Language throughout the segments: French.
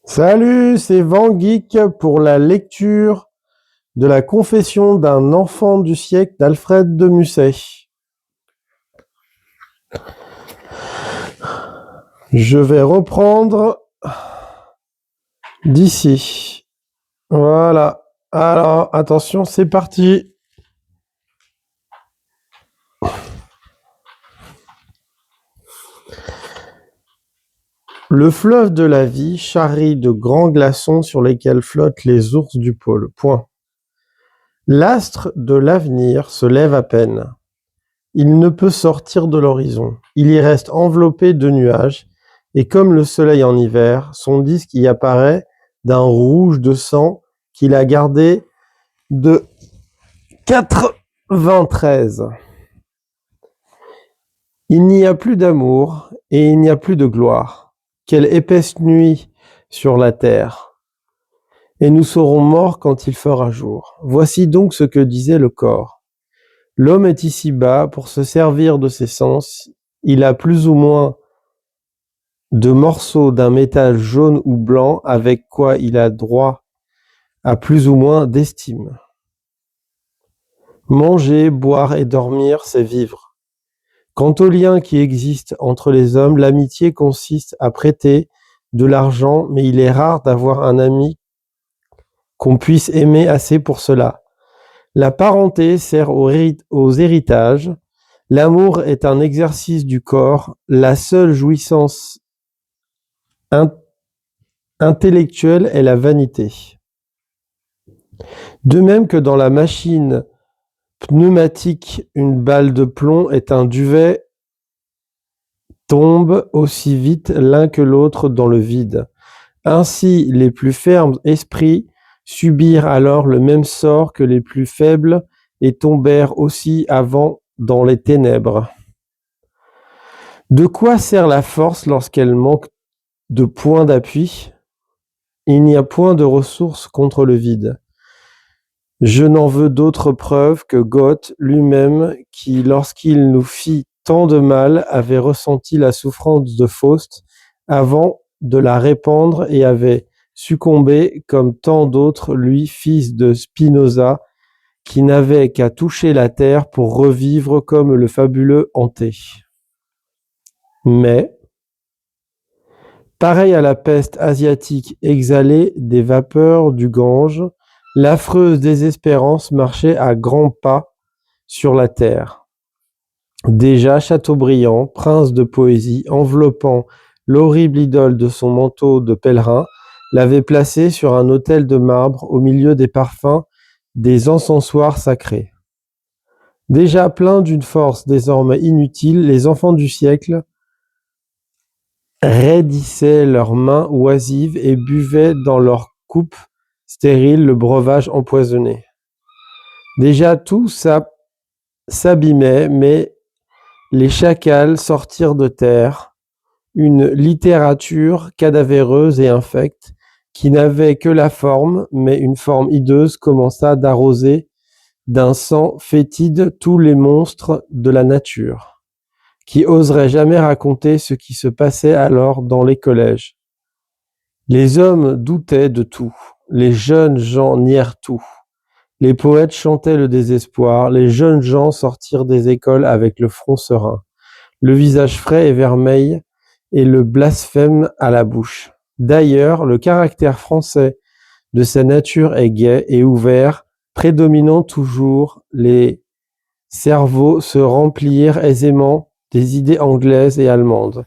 Salut, c'est Van Geek pour la lecture de la Confession d'un enfant du siècle d'Alfred de Musset. Je vais reprendre d'ici. Voilà. Alors, attention, c'est parti. Le fleuve de la vie charrie de grands glaçons sur lesquels flottent les ours du pôle. Point. L'astre de l'avenir se lève à peine. Il ne peut sortir de l'horizon. Il y reste enveloppé de nuages, et comme le soleil en hiver, son disque y apparaît d'un rouge de sang qu'il a gardé de 93. Il n'y a plus d'amour, et il n'y a plus de gloire. Quelle épaisse nuit sur la terre. Et nous serons morts quand il fera jour. Voici donc ce que disait le corps. L'homme est ici-bas pour se servir de ses sens. Il a plus ou moins de morceaux d'un métal jaune ou blanc avec quoi il a droit à plus ou moins d'estime. Manger, boire et dormir, c'est vivre. Quant au lien qui existe entre les hommes, l'amitié consiste à prêter de l'argent, mais il est rare d'avoir un ami qu'on puisse aimer assez pour cela. La parenté sert aux héritages. L'amour est un exercice du corps. La seule jouissance intellectuelle est la vanité. De même que dans la machine pneumatique, une balle de plomb et un duvet tombent aussi vite l'un que l'autre dans le vide. Ainsi, les plus fermes esprits subirent alors le même sort que les plus faibles et tombèrent aussi avant dans les ténèbres. De quoi sert la force lorsqu'elle manque de point d'appui ? Il n'y a point de ressource contre le vide. Je n'en veux d'autre preuve que Goethe lui-même, qui, lorsqu'il nous fit tant de mal, avait ressenti la souffrance de Faust avant de la répandre et avait succombé, comme tant d'autres, lui, fils de Spinoza, qui n'avait qu'à toucher la terre pour revivre comme le fabuleux Anté. Mais, pareil à la peste asiatique exhalée des vapeurs du Gange, l'affreuse désespérance marchait à grands pas sur la terre. Déjà Chateaubriand, prince de poésie, enveloppant l'horrible idole de son manteau de pèlerin, l'avait placée sur un autel de marbre au milieu des parfums des encensoirs sacrés. Déjà pleins d'une force désormais inutile, les enfants du siècle raidissaient leurs mains oisives et buvaient dans leurs coupes stériles le breuvage empoisonné. Déjà tout s'abîmait, mais les chacals sortirent de terre, une littérature cadavéreuse et infecte, qui n'avait que la forme, mais une forme hideuse commença d'arroser d'un sang fétide tous les monstres de la nature, qui oseraient jamais raconter ce qui se passait alors dans les collèges. Les hommes doutaient de tout, les jeunes gens nièrent tout. Les poètes chantaient le désespoir, les jeunes gens sortirent des écoles avec le front serein, le visage frais et vermeil et le blasphème à la bouche. D'ailleurs, le caractère français de sa nature est gai et ouvert, prédominant toujours, les cerveaux se remplirent aisément des idées anglaises et allemandes,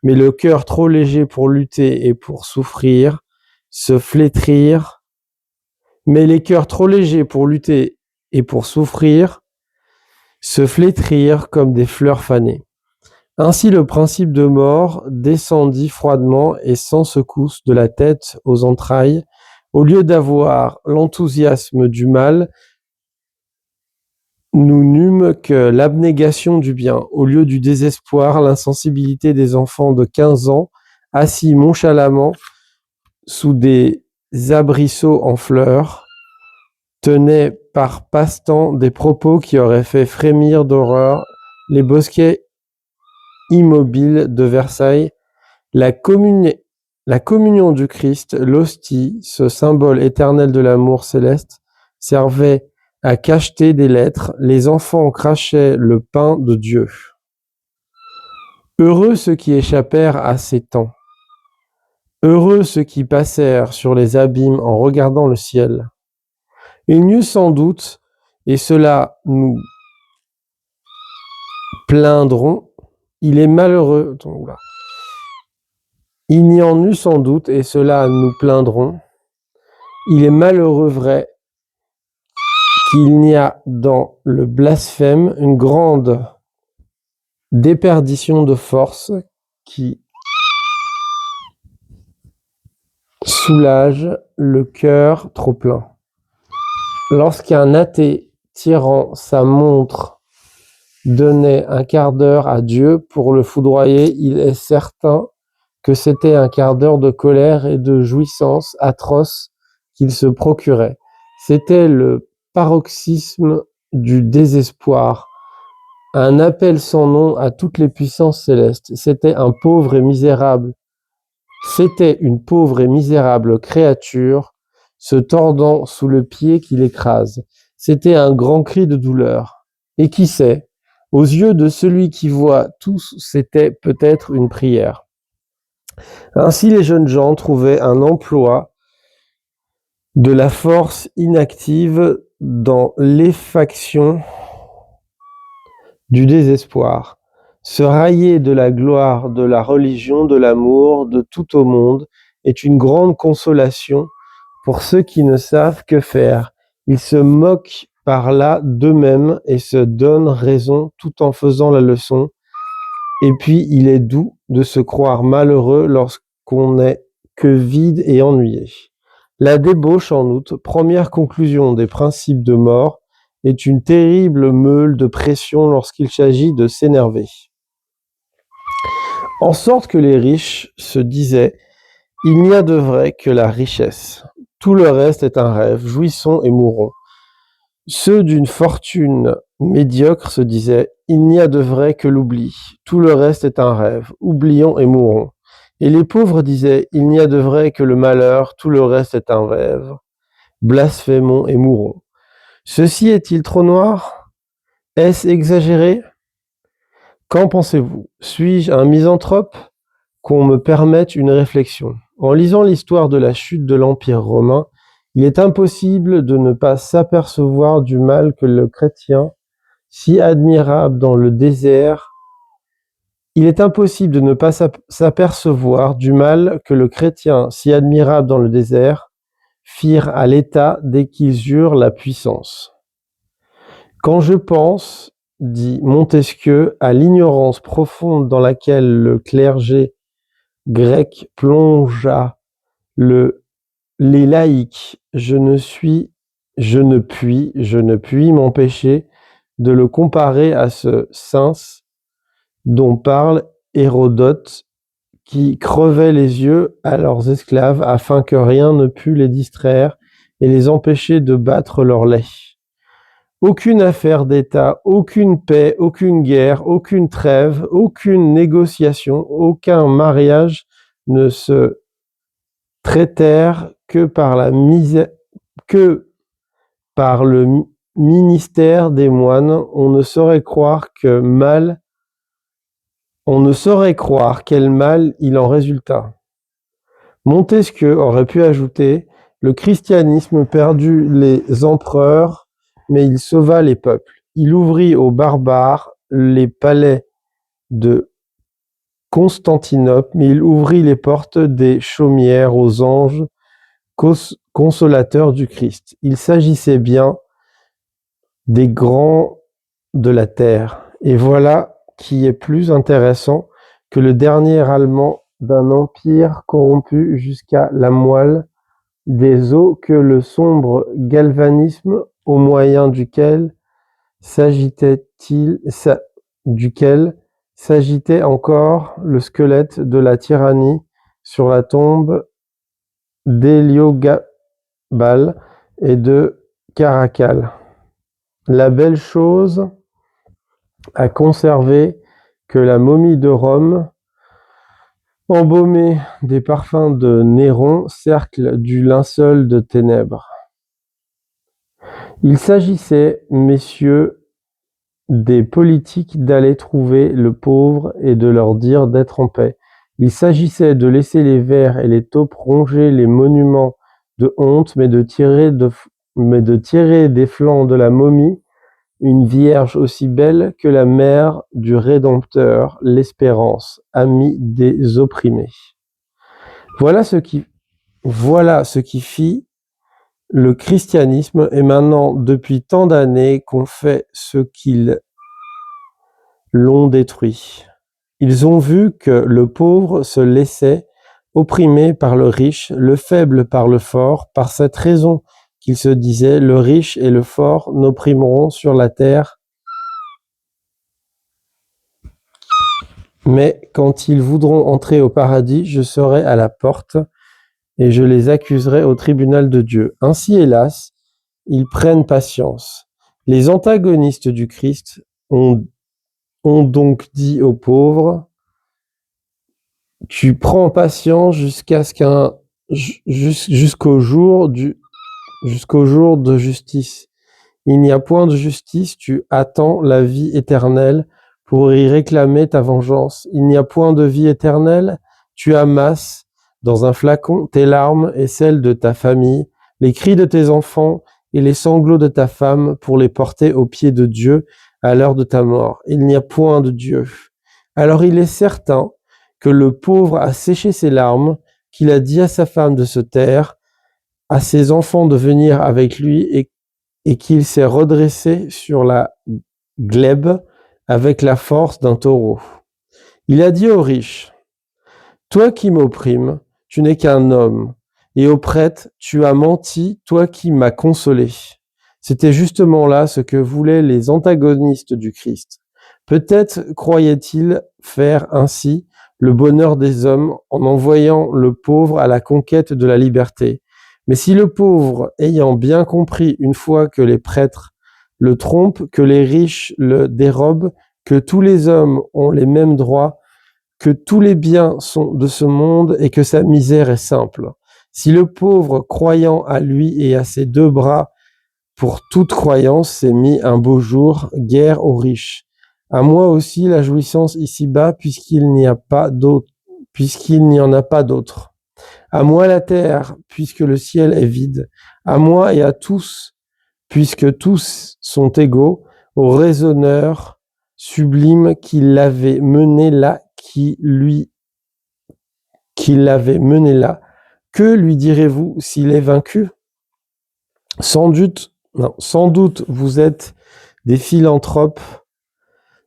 mais le cœur trop léger pour lutter et pour souffrir se flétrirent. Mais les cœurs trop légers pour lutter et pour souffrir se flétrirent comme des fleurs fanées. Ainsi le principe de mort descendit froidement et sans secousse de la tête aux entrailles. Au lieu d'avoir l'enthousiasme du mal, nous n'eûmes que l'abnégation du bien. Au lieu du désespoir, l'insensibilité des enfants de 15 ans, assis nonchalamment sous des arbrisseaux en fleurs, tenaient par passe-temps des propos qui auraient fait frémir d'horreur les bosquets immobiles de Versailles. La La communion du Christ, l'hostie, ce symbole éternel de l'amour céleste, servait à cacheter des lettres. Les enfants crachaient le pain de Dieu. Heureux ceux qui échappèrent à ces temps. Heureux ceux qui passèrent sur les abîmes en regardant le ciel. Il n'y eut sans doute, et cela nous plaindrons, il est malheureux. Il n'y en eut sans doute, et cela nous plaindrons. Il est malheureux vrai qu'il n'y a dans le blasphème une grande déperdition de force qui soulage le cœur trop plein. Lorsqu'un athée tirant sa montre donnait un quart d'heure à Dieu pour le foudroyer, il est certain que c'était un quart d'heure de colère et de jouissance atroce qu'il se procurait. C'était le paroxysme du désespoir, un appel sans nom à toutes les puissances célestes. C'était une pauvre et misérable créature se tordant sous le pied qui l'écrase. C'était un grand cri de douleur. Et qui sait, aux yeux de celui qui voit tout, c'était peut-être une prière. Ainsi, les jeunes gens trouvaient un emploi de la force inactive dans l'effaction du désespoir. Se railler de la gloire, de la religion, de l'amour, de tout au monde est une grande consolation pour ceux qui ne savent que faire. Ils se moquent par là d'eux-mêmes et se donnent raison tout en faisant la leçon. Et puis, il est doux de se croire malheureux lorsqu'on n'est que vide et ennuyé. La débauche, en outre, première conclusion des principes de mort, est une terrible meule de pression lorsqu'il s'agit de s'énerver. En sorte que les riches se disaient « Il n'y a de vrai que la richesse. Tout le reste est un rêve. Jouissons et mourons. » Ceux d'une fortune médiocre se disaient « Il n'y a de vrai que l'oubli. Tout le reste est un rêve. Oublions et mourons. » Et les pauvres disaient « Il n'y a de vrai que le malheur. Tout le reste est un rêve. Blasphémons et mourons. » Ceci est-il trop noir? Est-ce exagéré? Qu'en pensez-vous? Suis-je un misanthrope? Qu'on me permette une réflexion. En lisant l'histoire de la chute de l'Empire romain, il est impossible de ne pas s'apercevoir du mal que le chrétien, si admirable dans le désert, firent à l'État dès qu'ils eurent la puissance. Quand je pense, dit Montesquieu, à l'ignorance profonde dans laquelle le clergé grec plongea les laïcs, je ne puis m'empêcher de le comparer à ce Cens dont parle Hérodote, qui crevaient les yeux à leurs esclaves afin que rien ne pût les distraire et les empêcher de battre leur lait. Aucune affaire d'État, aucune paix, aucune guerre, aucune trêve, aucune négociation, aucun mariage ne se traitèrent que par le ministère des moines. On ne saurait croire quel mal il en résulta. Montesquieu aurait pu ajouter: le christianisme perdut les empereurs, mais il sauva les peuples. Il ouvrit aux barbares les palais de Constantinople, mais il ouvrit les portes des chaumières aux anges consolateurs du Christ. Il s'agissait bien des grands de la terre. Et voilà qui est plus intéressant que le dernier aliment d'un empire corrompu jusqu'à la moelle des os, que le sombre galvanisme au moyen duquel s'agitait encore le squelette de la tyrannie sur la tombe d'Héliogabale et de Caracal. La belle chose à conserver que la momie de Rome Embaumé des parfums de Néron, cercle du linceul de ténèbres. Il s'agissait, messieurs, des politiques d'aller trouver le pauvre et de leur dire d'être en paix. Il s'agissait de laisser les vers et les taupes ronger les monuments de honte, mais de tirer des flancs de la momie une vierge aussi belle que la mère du Rédempteur, l'espérance, amie des opprimés. Voilà ce qui fit le christianisme, et maintenant, depuis tant d'années, qu'on fait ce qu'ils l'ont détruit. Ils ont vu que le pauvre se laissait opprimer par le riche, le faible par le fort, par cette raison qu'ils se disaient, le riche et le fort n'opprimeront sur la terre, mais quand ils voudront entrer au paradis, je serai à la porte et je les accuserai au tribunal de Dieu. Ainsi, hélas, ils prennent patience. Les antagonistes du Christ ont donc dit aux pauvres, tu prends patience jusqu'au jour de justice. Il n'y a point de justice, tu attends la vie éternelle pour y réclamer ta vengeance. Il n'y a point de vie éternelle, tu amasses dans un flacon tes larmes et celles de ta famille, les cris de tes enfants et les sanglots de ta femme pour les porter aux pieds de Dieu à l'heure de ta mort. Il n'y a point de Dieu. Alors il est certain que le pauvre a séché ses larmes, qu'il a dit à sa femme de se taire, à ses enfants de venir avec lui et qu'il s'est redressé sur la glèbe avec la force d'un taureau. Il a dit aux riches, toi qui m'opprimes, tu n'es qu'un homme, et aux prêtres, tu as menti, toi qui m'as consolé. C'était justement là ce que voulaient les antagonistes du Christ. Peut-être croyaient-ils faire ainsi le bonheur des hommes en envoyant le pauvre à la conquête de la liberté. Mais si le pauvre, ayant bien compris une fois que les prêtres le trompent, que les riches le dérobent, que tous les hommes ont les mêmes droits, que tous les biens sont de ce monde et que sa misère est simple, si le pauvre, croyant à lui et à ses deux bras pour toute croyance, s'est mis un beau jour, guère aux riches, à moi aussi la jouissance ici-bas, puisqu'il n'y en a pas d'autre. À moi la terre, puisque le ciel est vide. À moi et à tous, puisque tous sont égaux, au raisonneur sublime qui l'avait mené là, que lui direz-vous s'il est vaincu? Sans doute, vous êtes des philanthropes,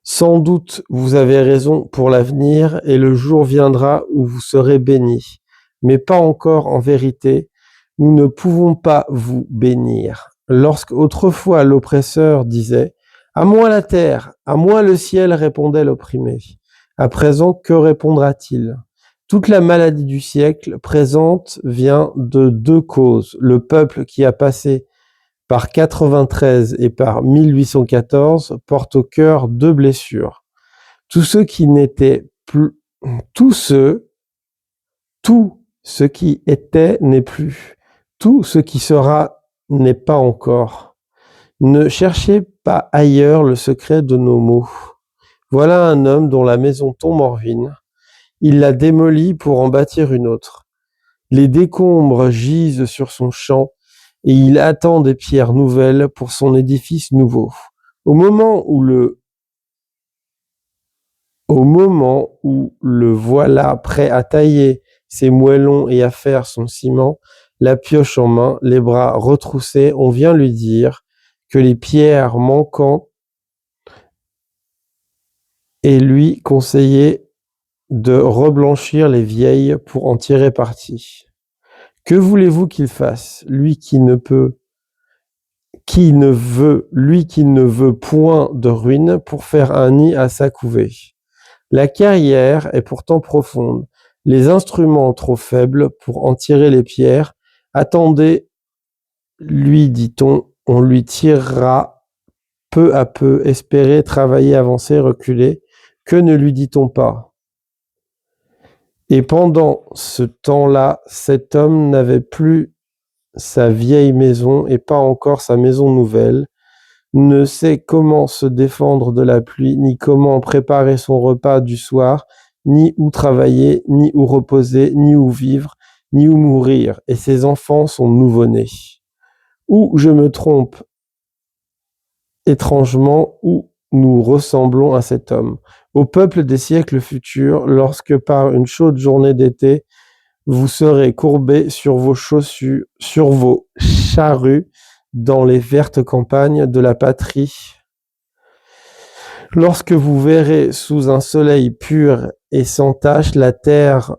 sans doute vous avez raison pour l'avenir et le jour viendra où vous serez bénis. Mais pas encore en vérité, nous ne pouvons pas vous bénir. Lorsque autrefois l'oppresseur disait « À moi la terre, à moi le ciel », répondait l'opprimé. À présent, que répondra-t-il? Toute la maladie du siècle présente vient de deux causes. Le peuple qui a passé par 93 et par 1814 porte au cœur deux blessures. Tout ce qui était n'est plus. Tout ce qui sera n'est pas encore. Ne cherchez pas ailleurs le secret de nos maux. Voilà un homme dont la maison tombe en ruine. Il la démolit pour en bâtir une autre. Les décombres gisent sur son champ et il attend des pierres nouvelles pour son édifice nouveau. Au moment où le voilà prêt à tailler ses moellons et à faire son ciment, la pioche en main, les bras retroussés, on vient lui dire que les pierres manquant et lui conseiller de reblanchir les vieilles pour en tirer parti. Que voulez-vous qu'il fasse, lui qui ne veut point de ruine pour faire un nid à sa couvée? La carrière est pourtant profonde, les instruments trop faibles pour en tirer les pierres. Attendez, lui dit-on, on lui tirera peu à peu, espérez, travailler, avancer, reculer. Que ne lui dit-on pas? Et pendant ce temps-là, cet homme n'avait plus sa vieille maison et pas encore sa maison nouvelle, ne sait comment se défendre de la pluie, ni comment préparer son repas du soir, ni où travailler, ni où reposer, ni où vivre, ni où mourir, et ses enfants sont nouveau-nés. Ou je me trompe étrangement, ou nous ressemblons à cet homme. Au peuple des siècles futurs, lorsque par une chaude journée d'été, vous serez courbés sur vos chaussures, sur vos charrues, dans les vertes campagnes de la patrie. Lorsque vous verrez sous un soleil pur et sans tache la terre,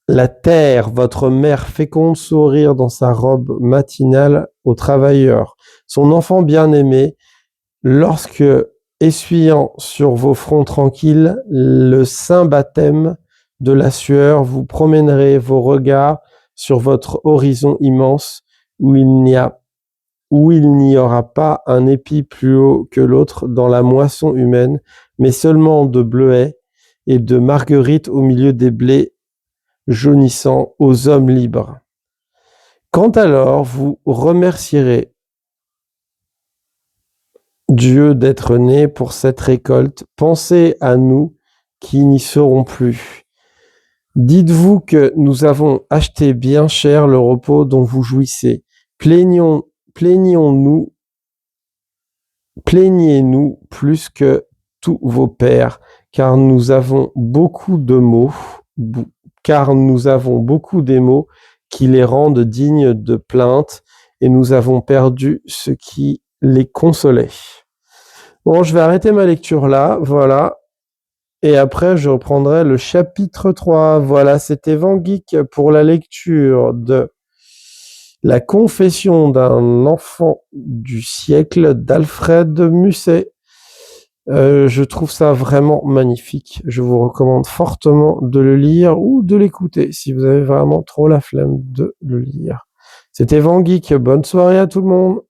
votre mère féconde, sourire dans sa robe matinale aux travailleurs, son enfant bien-aimé, lorsque, essuyant sur vos fronts tranquilles le saint baptême de la sueur, vous promènerez vos regards sur votre horizon immense où il n'y aura pas un épi plus haut que l'autre dans la moisson humaine, mais seulement de bleuets et de marguerites au milieu des blés jaunissants aux hommes libres. Quand alors vous remercierez Dieu d'être né pour cette récolte, pensez à nous qui n'y serons plus. Dites-vous que nous avons acheté bien cher le repos dont vous jouissez. Plaignez-nous plus que tous vos pères, car nous avons beaucoup des maux qui les rendent dignes de plainte, et nous avons perdu ce qui les consolait. Bon, je vais arrêter ma lecture là, voilà. Et après, je reprendrai le chapitre 3. Voilà, c'était Van Geek pour la lecture de La confession d'un enfant du siècle d'Alfred Musset. Je trouve ça vraiment magnifique. Je vous recommande fortement de le lire ou de l'écouter si vous avez vraiment trop la flemme de le lire. C'était Van Geek. Bonne soirée à tout le monde.